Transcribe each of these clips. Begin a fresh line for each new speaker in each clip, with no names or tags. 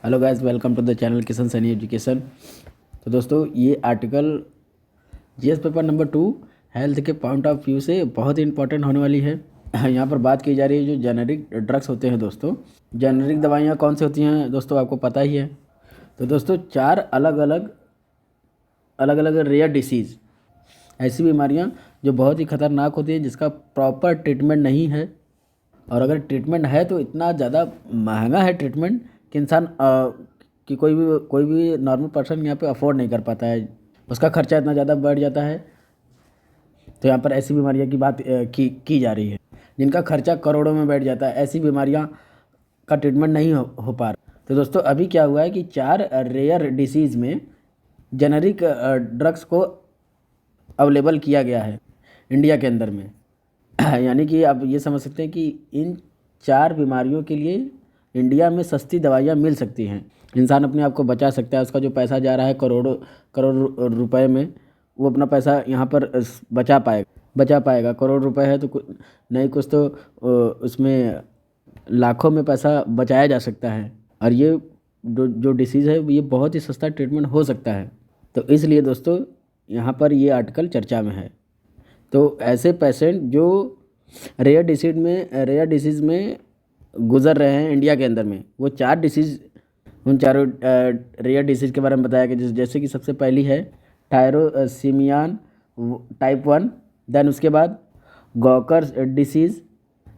Hello guys, welcome to the channel Kishan Saini education. तो दोस्तों, ये article GS paper number 2 health के पॉइंट ऑफ व्यू से बहुत ही इंपॉर्टेंट होने वाली है। यहाँ पर बात की जा रही है जो जेनेरिक ड्रग्स होते हैं। दोस्तों, जेनेरिक दवाइयाँ कौन सी होती हैं दोस्तों, आपको पता ही है। तो दोस्तों, चार अलग अलग रेयर डिसीज़, ऐसी बीमारियाँ जो बहुत ही ख़तरनाक होती हैं, जिसका प्रॉपर ट्रीटमेंट नहीं है, और अगर ट्रीटमेंट है तो इतना ज़्यादा महंगा है ट्रीटमेंट कि इंसान कि कोई भी नॉर्मल पर्सन यहाँ पे अफोर्ड नहीं कर पाता है। उसका खर्चा इतना ज़्यादा बढ़ जाता है। तो यहाँ पर ऐसी बीमारियों की बात की जा रही है जिनका खर्चा करोड़ों में बैठ जाता है। ऐसी बीमारियाँ का ट्रीटमेंट नहीं हो पा रहा। तो दोस्तों, अभी क्या हुआ है कि 4 रेयर डिसीज़ में जेनरिक ड्रग्स को अवेलेबल किया गया है इंडिया के अंदर में। यानी कि आप ये समझ सकते हैं कि इन 4 बीमारियों के लिए इंडिया में सस्ती दवाइयाँ मिल सकती हैं। इंसान अपने आप को बचा सकता है। उसका जो पैसा जा रहा है करोड़ों करोड़ रुपए में, वो अपना पैसा यहाँ पर बचा पाएगा। करोड़ रुपए है तो नहीं कुछ तो उसमें लाखों में पैसा बचाया जा सकता है। और ये जो डिसीज़ है ये बहुत ही सस्ता ट्रीटमेंट हो सकता है। तो इसलिए दोस्तों, यहाँ पर ये आर्टिकल चर्चा में है। तो ऐसे पेशेंट जो रेयर डिसीज़ में गुजर रहे हैं इंडिया के अंदर में, वो 4 डिसीज़, उन चारों रेयर डिसीज़ के बारे में बताया गया। जैसे कि सबसे पहली है टायरोसिमियान टाइप 1, देन उसके बाद Gaucher disease,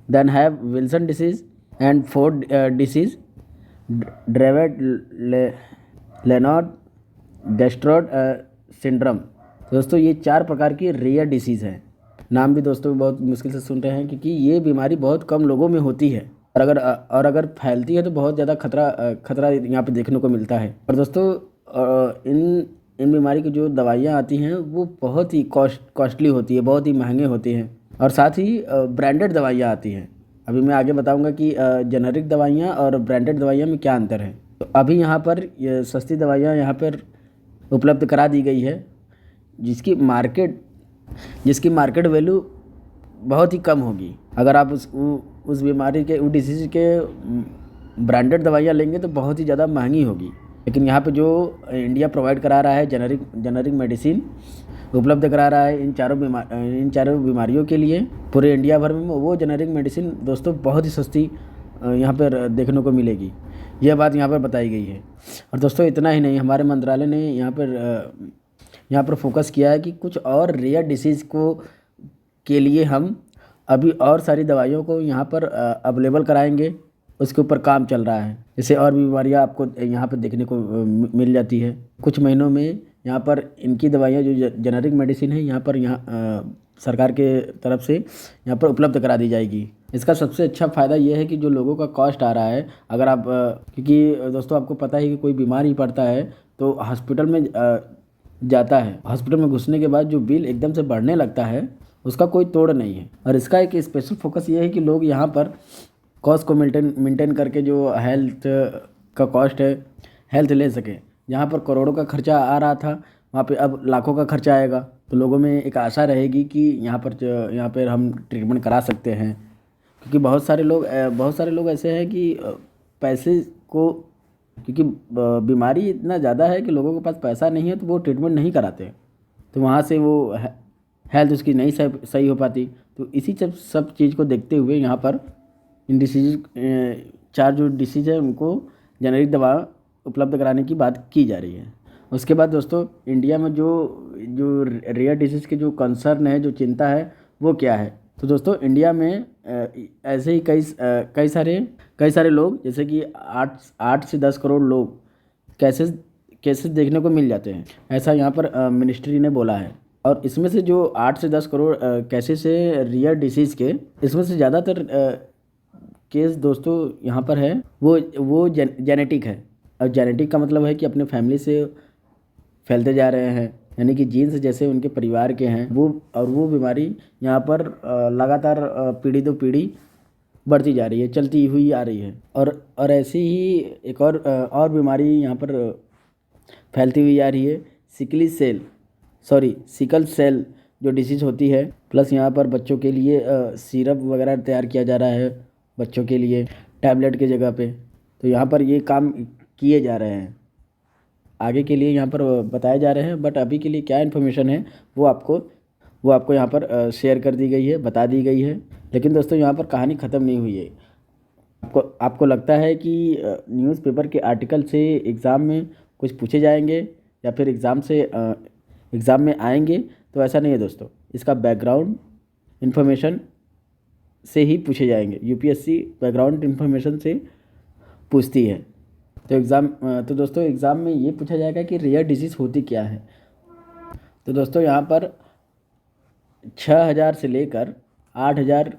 then have Wilson disease and Ford disease, Dravet Lennox Gastaut syndrome. दोस्तों, ये 4 प्रकार की रेयर डिसीज़ हैं। नाम भी दोस्तों बहुत मुश्किल से सुन रहे हैं, क्योंकि ये बीमारी बहुत कम लोगों में होती है, और अगर फैलती है तो बहुत ज़्यादा खतरा यहाँ पे देखने को मिलता है। और दोस्तों, इन बीमारी की जो दवाइयाँ आती हैं वो बहुत ही कॉस्टली होती है, बहुत ही महंगे होती हैं, और साथ ही ब्रांडेड दवाइयाँ आती हैं। अभी मैं आगे बताऊँगा कि जेनरिक दवाइयाँ और ब्रांडेड दवाइयाँ में क्या अंतर है। तो अभी यहाँ पर ये सस्ती दवाइयाँ यहाँ पर उपलब्ध करा दी गई है, जिसकी मार्केट वैल्यू बहुत ही कम होगी। अगर आप उस बीमारी के, उस डिसीज़ के ब्रांडेड दवाइयाँ लेंगे तो बहुत ही ज़्यादा महंगी होगी। लेकिन यहाँ पे जो इंडिया प्रोवाइड करा रहा है जेनरिक मेडिसिन उपलब्ध करा रहा है इन चारों बीमारियों के लिए पूरे इंडिया भर में, वो जेनरिक मेडिसिन दोस्तों बहुत ही सस्ती यहाँ पर देखने को मिलेगी। यह बात यहाँ पर बताई गई है। और दोस्तों, इतना ही नहीं, हमारे मंत्रालय ने यहाँ पर फोकस किया है कि कुछ और रेयर डिसीज़ के लिए हम अभी और सारी दवाइयों को यहाँ पर अवेलेबल कराएंगे। उसके ऊपर काम चल रहा है। जैसे और भी बीमारियाँ आपको यहाँ पर देखने को मिल जाती है। कुछ महीनों में यहाँ पर इनकी दवाइयाँ जो जेनरिक मेडिसिन है यहाँ सरकार के तरफ से यहाँ पर उपलब्ध करा दी जाएगी। इसका सबसे अच्छा फ़ायदा ये है कि जो लोगों का कॉस्ट आ रहा है, अगर आप क्योंकि दोस्तों आपको पता है कि कोई बीमार ही पड़ता है तो हॉस्पिटल में जाता है। हॉस्पिटल में घुसने के बाद जो बिल एकदम से बढ़ने लगता है, उसका कोई तोड़ नहीं है। और इसका एक स्पेशल फोकस ये है कि लोग यहाँ पर कॉस्ट को मेंटेन करके जो हेल्थ का कॉस्ट है, हेल्थ ले सकें। जहाँ पर करोड़ों का खर्चा आ रहा था, वहाँ पे अब लाखों का खर्चा आएगा। तो लोगों में एक आशा रहेगी कि यहाँ पर हम ट्रीटमेंट करा सकते हैं। क्योंकि बहुत सारे लोग ऐसे हैं कि पैसे को, क्योंकि बीमारी इतना ज़्यादा है कि लोगों के पास पैसा नहीं है तो वो ट्रीटमेंट नहीं कराते, तो वहाँ से वो हेल्थ उसकी नहीं सही हो पाती। तो इसी सब चीज़ को देखते हुए यहाँ पर इन डिसीज 4 जो डिसीज़ है उनको जेनरिक दवा उपलब्ध कराने की बात की जा रही है। उसके बाद दोस्तों, इंडिया में जो रेयर डिसीज़ के जो कंसर्न है, जो चिंता है, वो क्या है। तो दोस्तों, इंडिया में ऐसे ही कई सारे लोग, जैसे कि 8 से 10 करोड़ लोग केसेस देखने को मिल जाते हैं, ऐसा यहाँ पर मिनिस्ट्री ने बोला है। और इसमें से जो 8 से 10 करोड़ केसेस है रियर डिसीज़ के, इसमें से ज़्यादातर केस दोस्तों यहाँ पर है वो जेनेटिक है। और जेनेटिक का मतलब है कि अपने फैमिली से फैलते जा रहे हैं, यानी कि जीन्स जैसे उनके परिवार के हैं वो बीमारी यहाँ पर लगातार पीढ़ी दर पीढ़ी बढ़ती जा रही है, चलती हुई आ रही है। और ऐसी ही एक और बीमारी यहाँ पर फैलती हुई आ रही है, सिकल सेल जो डिसीज़ होती है। प्लस यहाँ पर बच्चों के लिए सिरप वगैरह तैयार किया जा रहा है, बच्चों के लिए टैबलेट के जगह पे। तो यहाँ पर ये काम किए जा रहे हैं, आगे के लिए यहाँ पर बताए जा रहे हैं। बट अभी के लिए क्या इन्फॉर्मेशन है वो आपको यहाँ पर शेयर कर दी गई है, बता दी गई है। लेकिन दोस्तों यहाँ पर कहानी ख़त्म नहीं हुई है। आपको लगता है कि न्यूज़पेपर के आर्टिकल से एग्ज़ाम में कुछ पूछे जाएंगे या फिर एग्ज़ाम में आएंगे, तो ऐसा नहीं है दोस्तों। इसका बैकग्राउंड इन्फॉर्मेशन से ही पूछे जाएंगे। यूपीएससी बैकग्राउंड इन्फॉर्मेशन से पूछती है। तो दोस्तों एग्ज़ाम में ये पूछा जाएगा कि रेयर डिजीज़ होती क्या है। तो दोस्तों यहाँ पर 6,000 से लेकर 8,000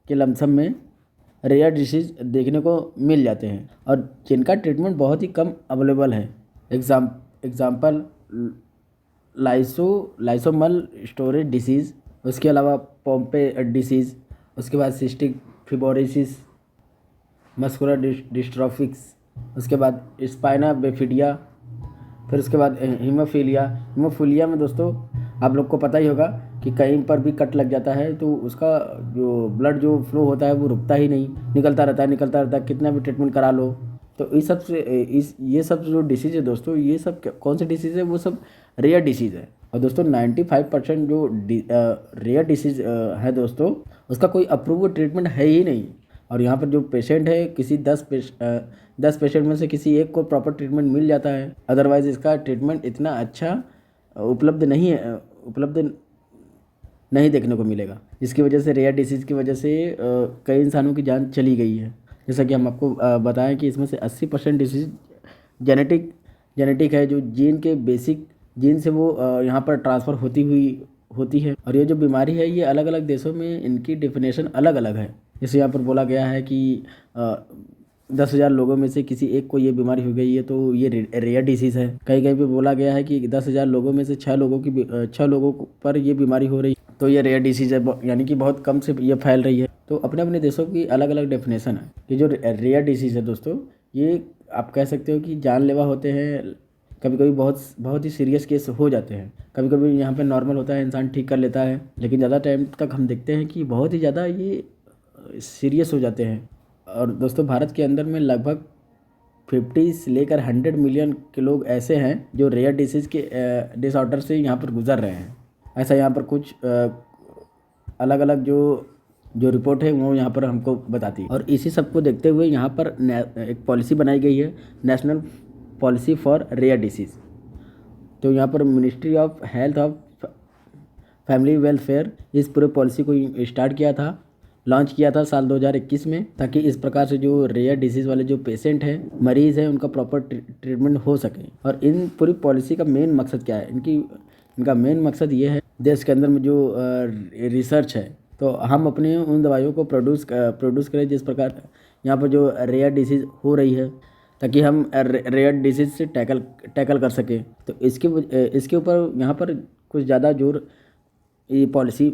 के लमसम में रेयर डिसीज़ देखने को मिल जाते हैं और जिनका ट्रीटमेंट बहुत ही कम अवेलेबल है। एग्ज़ाम्पल लाइसोमल स्टोरेज डिसीज़, उसके अलावा पोम्पे डिसीज़, उसके बाद सिस्टिक फिब्रोसिस, मस्कुलर डिस्ट्रॉफिक्स, उसके बाद स्पाइना बिफिडिया, फिर उसके बाद हीमोफीलिया में दोस्तों आप लोग को पता ही होगा कि कहीं पर भी कट लग जाता है तो उसका जो ब्लड जो फ्लो होता है वो रुकता ही नहीं, निकलता रहता है, कितना भी ट्रीटमेंट करा लो। तो ये सब जो डिसीज़ है दोस्तों, ये सब कौन सी डिसीज़ है, वो सब रेयर डिसीज़ है। और दोस्तों 95% जो रेयर डिसीज़ है दोस्तों, उसका कोई अप्रूव्ड ट्रीटमेंट है ही नहीं। और यहाँ पर जो पेशेंट है, किसी 10 पेशेंट में से किसी एक को प्रॉपर ट्रीटमेंट मिल जाता है। अदरवाइज़ इसका ट्रीटमेंट इतना अच्छा उपलब्ध नहीं देखने को मिलेगा, जिसकी वजह से रेयर डिसीज़ की वजह से कई इंसानों की जान चली गई है। जैसा कि हम आपको बताएं कि इसमें से 80% डिसीज़ जेनेटिक है, जो जीन के बेसिक जीन से वो यहाँ पर ट्रांसफ़र होती है। और ये जो बीमारी है ये अलग अलग देशों में इनकी डेफिनेशन अलग अलग है। जैसे यहाँ पर बोला गया है कि 10,000 लोगों में से किसी एक को ये बीमारी हो गई है तो ये रेयर डिसीज़ है। कहीं कहीं पे बोला गया है कि 10,000 लोगों में से 6 लोगों पर ये बीमारी हो रही है तो ये रेयर डिसीज़ है, यानी कि बहुत कम से ये फैल रही है। तो अपने अपने देशों की अलग अलग डेफिनेशन है। ये जो रेयर डिसीज़ है दोस्तों, ये आप कह सकते हो कि जानलेवा होते हैं। कभी कभी बहुत ही सीरियस केस हो जाते हैं। कभी कभी यहाँ पे नॉर्मल होता है, इंसान ठीक कर लेता है, लेकिन ज़्यादा टाइम तक हम देखते हैं कि बहुत ही ज़्यादा ये सीरियस हो जाते हैं। और दोस्तों भारत के अंदर में लगभग 50 से लेकर 100 मिलियन के लोग ऐसे हैं जो रेयर डिसीज़ के डिसऑर्डर से यहाँ पर गुजर रहे हैं। ऐसा यहाँ पर कुछ अलग अलग जो रिपोर्ट है वो यहाँ पर हमको बताती है। और इसी सब को देखते हुए यहाँ पर एक पॉलिसी बनाई गई है, national policy for rare disease. तो यहाँ पर ministry of health of family welfare इस पूरे पॉलिसी को लॉन्च किया था साल 2021 में, ताकि इस प्रकार से जो रेयर डिसीज़ वाले जो पेशेंट हैं, मरीज़ हैं, उनका प्रॉपर ट्रीटमेंट हो सके। और इन पूरी पॉलिसी का मेन मकसद क्या है? इनका मेन मकसद ये है, देश के अंदर में जो रिसर्च है, तो हम अपने उन दवाइयों को प्रोड्यूस करें जिस प्रकार यहाँ पर जो रेयर डिसीज़ हो रही है, ताकि हम रेयर डिसीज़ से टैकल कर सकें। तो इसके ऊपर यहाँ पर कुछ ज़्यादा जोर ये पॉलिसी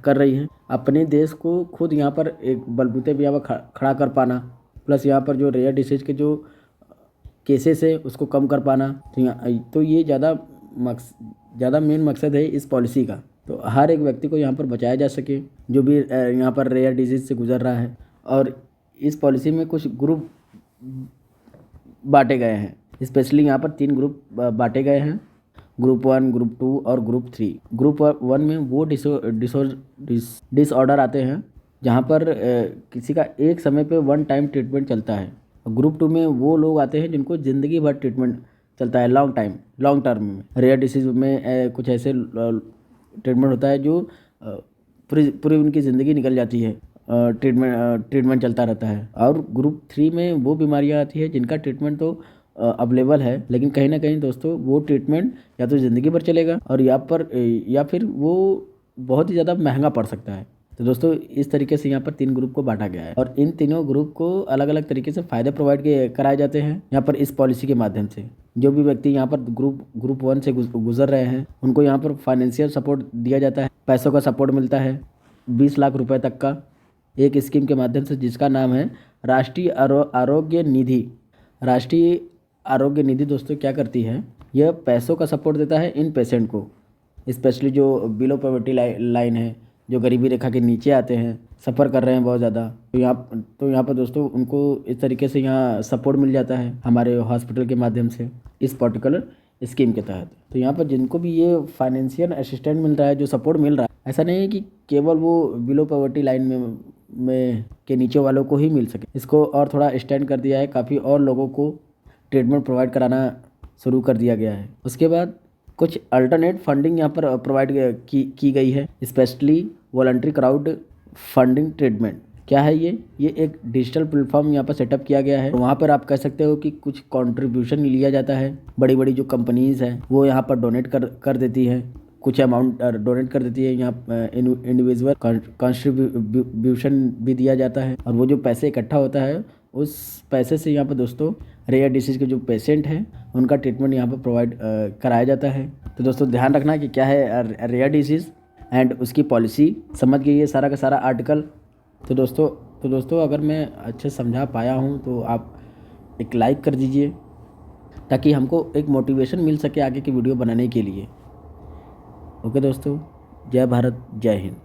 कर रही है। अपने देश को खुद यहाँ पर एक बलबूते पे यहाँ पर खड़ा कर पाना, प्लस यहाँ पर जो रेयर डिसीज़ के जो केसेस है उसको कम कर पाना। तो ये ज़्यादा मेन मकसद है इस पॉलिसी का। तो हर एक व्यक्ति को यहाँ पर बचाया जा सके जो भी यहाँ पर रेयर डिजीज़ से गुजर रहा है। और इस पॉलिसी में कुछ ग्रुप बांटे गए हैं, स्पेशली यहाँ पर 3 ग्रुप बांटे गए हैं, ग्रुप 1, ग्रुप 2 और ग्रुप 3। ग्रुप 1 में वो डिसऑर्डर आते हैं जहाँ पर किसी का एक समय पे 1 टाइम ट्रीटमेंट चलता है। ग्रुप 2 में वो लोग आते हैं जिनको ज़िंदगी भर ट्रीटमेंट चलता है, लॉन्ग टर्म में। रेयर डिसीज़ में कुछ ऐसे ट्रीटमेंट होता है जो पूरी उनकी ज़िंदगी निकल जाती है, ट्रीटमेंट चलता रहता है। और ग्रुप 3 में वो बीमारियाँ आती है जिनका ट्रीटमेंट तो अवेलेबल है, लेकिन कहीं ना कहीं दोस्तों वो ट्रीटमेंट या तो ज़िंदगी भर चलेगा और या फिर वो बहुत ही ज़्यादा महंगा पड़ सकता है। तो दोस्तों इस तरीके से यहाँ पर 3 ग्रुप को बांटा गया है और इन तीनों ग्रुप को अलग अलग तरीके से फ़ायदे प्रोवाइड कराए जाते हैं यहाँ पर इस पॉलिसी के माध्यम से। जो भी व्यक्ति यहाँ पर ग्रुप 1 से गुजर रहे हैं उनको यहाँ पर फाइनेंशियल सपोर्ट दिया जाता है, पैसों का सपोर्ट मिलता है 20 लाख रुपये तक का, एक स्कीम के माध्यम से जिसका नाम है राष्ट्रीय आरोग्य निधि। राष्ट्रीय आरोग्य निधि दोस्तों क्या करती है, यह पैसों का सपोर्ट देता है इन पेशेंट को, स्पेशली जो बिलो पॉवर्टी लाइन है, जो गरीबी रेखा के नीचे आते हैं, सफ़र कर रहे हैं बहुत ज़्यादा, तो यहाँ पर दोस्तों उनको इस तरीके से यहाँ सपोर्ट मिल जाता है हमारे हॉस्पिटल के माध्यम से इस पर्टिकुलर स्कीम के तहत। तो यहाँ पर जिनको भी ये फाइनेंशियल असिस्टेंट मिल रहा है, जो सपोर्ट मिल रहा है, ऐसा नहीं है कि केवल वो बिलो पॉवर्टी लाइन में के नीचे वालों को ही मिल सके। इसको और थोड़ा एक्सटेंड कर दिया है, काफ़ी और लोगों को ट्रीटमेंट प्रोवाइड कराना शुरू कर दिया गया है। उसके बाद कुछ अल्टरनेट फंडिंग यहाँ पर प्रोवाइड की गई है, specially voluntary crowd funding treatment. क्या है ये एक डिजिटल प्लेटफॉर्म यहाँ पर सेटअप किया गया है। वहाँ पर आप कह सकते हो कि कुछ कंट्रीब्यूशन लिया जाता है। बड़ी बड़ी जो कंपनीज़ हैं वो यहाँ पर डोनेट कर देती हैं, कुछ अमाउंट डोनेट कर देती है। यहाँ इंडिविजुअल कंट्रीब्यूशन भी दिया जाता है, और वो जो पैसे इकट्ठा होता है उस पैसे से यहाँ पर दोस्तों रेयर डिसीज़ के जो पेशेंट हैं उनका ट्रीटमेंट यहाँ पर प्रोवाइड कराया जाता है। तो दोस्तों ध्यान रखना कि क्या है रेयर डिसीज़ एंड उसकी पॉलिसी। समझ गई ये सारा का सारा आर्टिकल। तो दोस्तों अगर मैं अच्छे समझा पाया हूँ तो आप एक लाइक कर दीजिए, ताकि हमको एक मोटिवेशन मिल सके आगे की वीडियो बनाने के लिए। ओके दोस्तों, जय भारत, जय हिंद।